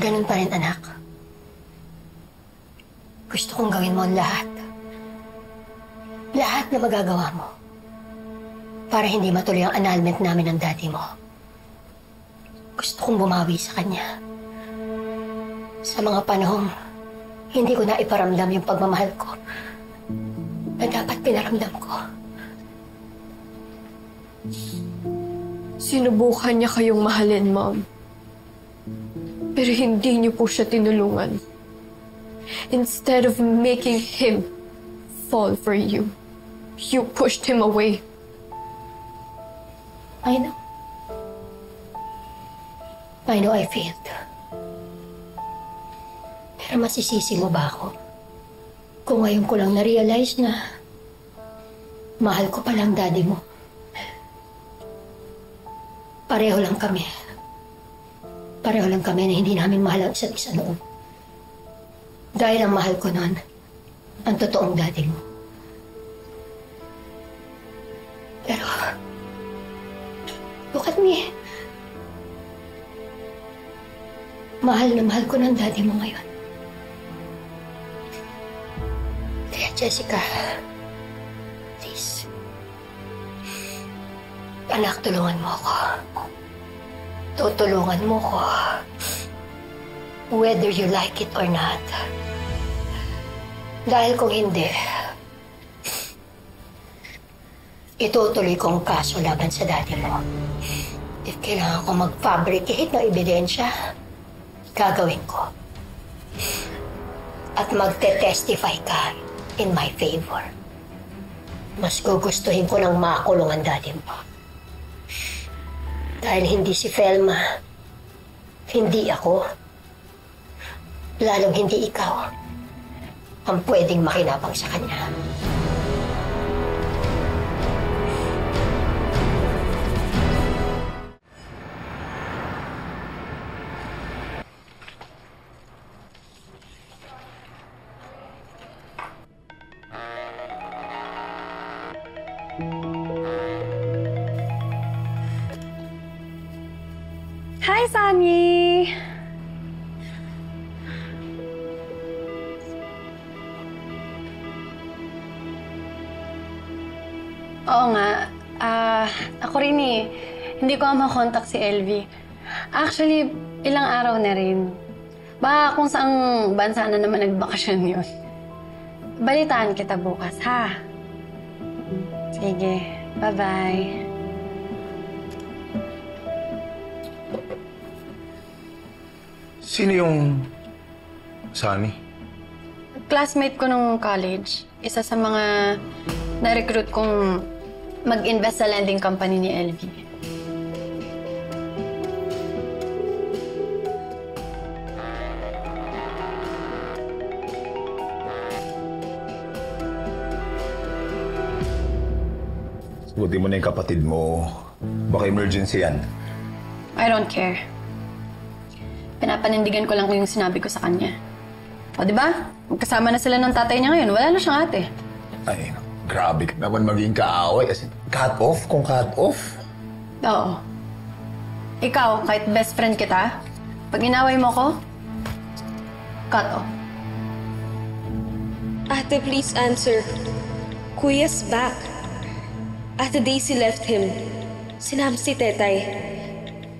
Ganun pa rin, anak. Gusto kong gawin mo ang lahat. Lahat na magagawa mo. Para hindi matuloy ang annulment namin ng daddy mo. Gusto kong bumawi sa kanya. Sa mga panahong hindi ko na iparamdam yung pagmamahal ko na dapat pinaramdam ko. Sinubukan niya kayong mahalin, Mom. Pero hindi niyo po siya tinulungan. Instead of making him fall for you, you pushed him away. I know. I know I failed. Pero masisisi mo ba ako? Kung ngayon ko lang na-realize na mahal ko palang daddy mo. Pareho lang kami. Pareho lang kami na hindi namin mahal ang isa't isa noon. Dahil ang mahal ko noon, ang totoong daddy mo. Pero, look at me. Mahal na mahal ko ng daddy mo ngayon. Kaya Jessica, please. Anak, tulungan mo ako. Tutulungan mo ko. Whether you like it or not. Dahil kung hindi, itutuloy kong kaso laban sa daddy mo. If kailangan ko mag-fabricate ng ebidensya, gagawin ko. At magte-testify ka in my favor. Mas gugustuhin ko ng makulong ang daddy mo. Dahil hindi si Felma, hindi ako, lalong hindi ikaw, ang pwedeng makinabang sa kanya. Hi, Sunny! Oo nga. Ako rin eh. Hindi ko makontak si LV. Actually, ilang araw na rin. Baka kung saang bansa na naman nagbakasyon yun. Balitaan kita bukas, ha? Sige. Bye-bye. Sino yung Sunny? Classmate ko nung college. Isa sa mga na-recruit kong mag-invest sa lending company ni LV. Buti mo na yung kapatid mo. Baka emergency yan. I don't care. Pinapanindigan ko lang yung sinabi ko sa kanya. O, di ba? Magkasama na sila ng tatay niya ngayon. Wala na siyang ate. Ay, grabe ka naman maging kaaway. As in, cut off kung cut off. Oo. Ikaw, kahit best friend kita, pag inaway mo ko, cut off. Ate, please answer. Kuya's back. Ate Daisy left him. Sinama si Tetay.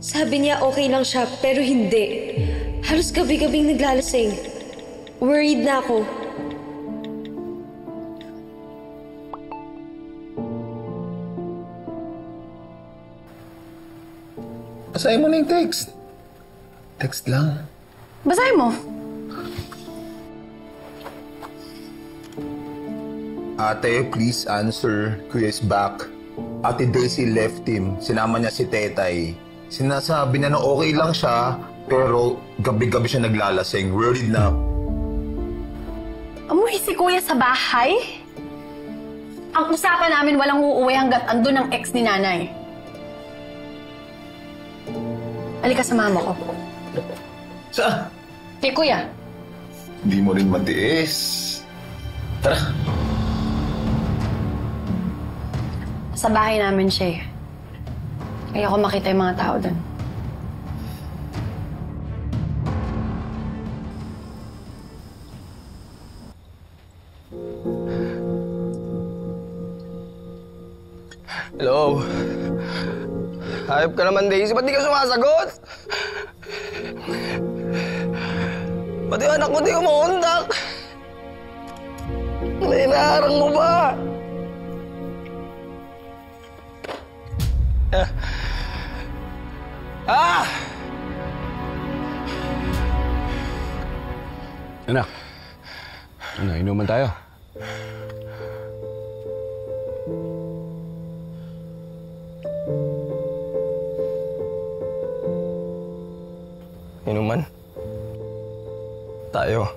Sabi niya okay lang siya, pero hindi. Halos gabi-gabing naglalasing. Worried na ako. Basahin mo na yung text. Text lang. Basahin mo. Ate, please answer. Kuya is back. Ate Daisy left him. Sinama niya si Tetay. Sinasabi niya na okay lang siya, pero gabi-gabi siya naglalasing. Worried na. Umuwi si Kuya sa bahay? Ang usapan namin walang uuwi hanggat andun ang ex ni Nanay. Halika, sumama ko. Saan? Kay Kuya. Hindi mo rin matiis. Tara. Sa bahay namin siya eh. Kaya ko makita yung mga tao doon. Hello? Hayop ka naman, Daisy. Ba't di ka sumasagot? Pati yung anak ko di umuundak. May inaharang mo ba? Anak, inuman tayo. Inuman? Tayo.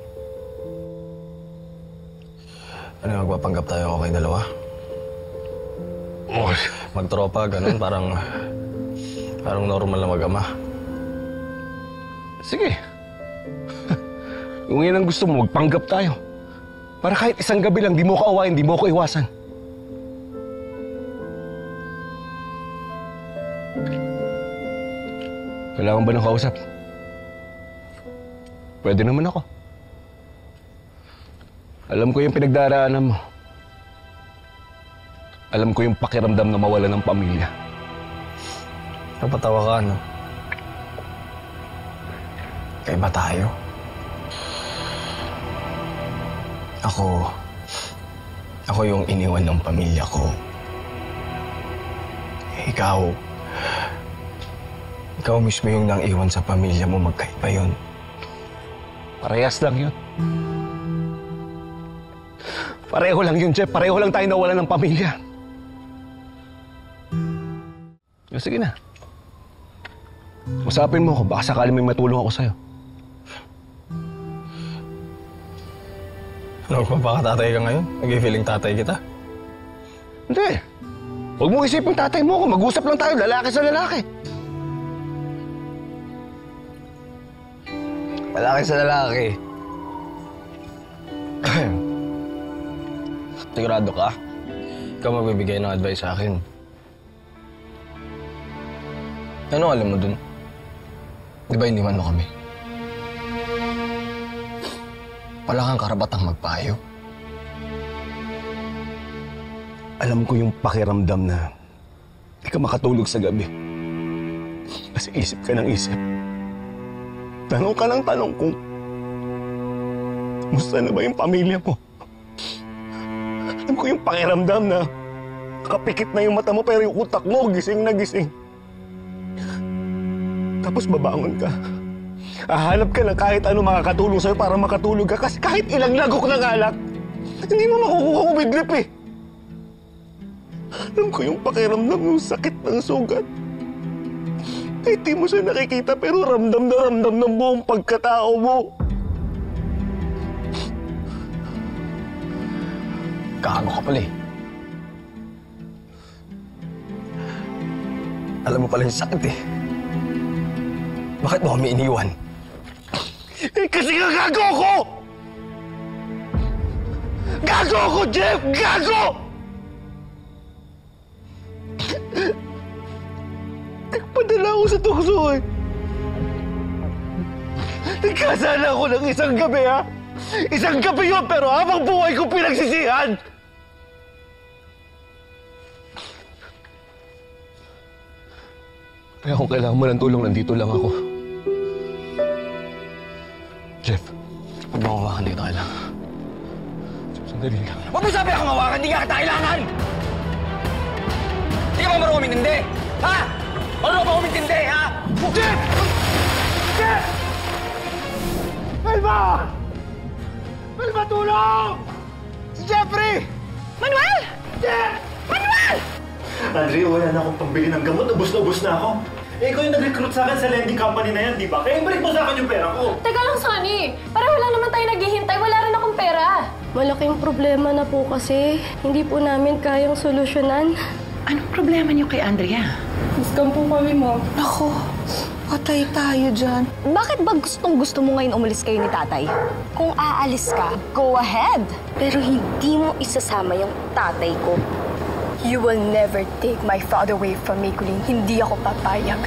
Ano, magpapanggap tayo ako kay dalawa? Oh, magtropa, ganun, parang normal na mag-ama. Sige. Kung yan ang gusto mo, magpanggap tayo. Para kahit isang gabi lang, di mo ko awayin, di mo ko iwasan. Kailangan ba ng kausap? Pwede naman ako. Alam ko yung pinagdaraanan mo. Alam ko yung pakiramdam na mawala ng pamilya. Napatawa ka, no? Kaiba tayo. Ako yung iniwan ng pamilya ko. Ikaw mismo yung nang iwan sa pamilya mo, magkaiba yun. Parehas lang yun. Pareho lang yun, Jeff. Pareho lang tayo nawalan ng pamilya. Sige na. Usapin mo ako. Baka sakali may matulong ako sa'yo. Ano, magpapakatatay ka ngayon? Nag-i-feeling tatay kita? Hindi. Huwag mo isipin tatay mo ako. Mag-usap lang tayo, lalaki sa lalaki. Lalaki sa lalaki. Sigurado ka? Ikaw magbibigay ng advice sa akin. Ano alam mo dun? Di ba iniwan mo kami? Wala kang karabatang magpayo. Alam ko yung pakiramdam na hindi ka makatulog sa gabi. Kasi isip ka ng isip. Tanong ka ng tanong kung musta na ba yung pamilya mo? Alam ko yung pakiramdam na nakapikit na yung mata mo pero yung utak mo gising na gising. Tapos babangon ka. Hahanap ka ng kahit ano makakatulong sa'yo para makatulog ka kasi kahit ilang lagok ng alak, hindi mo makukuha umidlip eh. Alam ko yung pakiramdam ng sakit ng sugat. Kahit di mo siya nakikita pero ramdam na ramdam ng buong pagkatao mo. Gago ka pala eh. Alam mo pala yung sakit eh. Bakit mo kami iniwan? Eh kasi nga gago ako! Gago ako, Jeff! Gago! Nagpadala ako sa tukso eh. Nagkasala ako ng isang gabi ha? Isang gabi yun pero habang buhay ko pinagsisihan! Kaya kung kailangan mo ng tulong, nandito lang ako. Jeff, Huwag mo hawakan, hindi kita kailangan. sandali lang. Huwag mo sabi akong hawakan, hindi ka kita kailangan! Hindi ka ba marunong umintindi? Ha? Marunong ba umintindi, ha? Jeff! Jeff! Elba! Elba, tulong! Si Jeffrey! Manuel! Jeff! Manuel! Andre, wala na akong pambili ng gamot. Ubus na ako. Eh, ikaw yung nag-recruit sa akin sa lending company na yan, di ba? Kaya ibalik mo sa akin yung pera ko. Teka lang, Sunny. Pareho lang naman tayo naghihintay. Wala rin akong pera. Malaking problema na po kasi. Hindi po namin kayang solusyonan. Anong problema niyo kay Andrea? Scam po kami, Mom. Ako, patay tayo dyan. Bakit ba gustong-gusto mo ngayon umalis kayo ni tatay? Kung aalis ka, go ahead. Pero hindi mo isasama yung tatay ko. You will never take my father away from me, Colleen. Hindi ako papayag.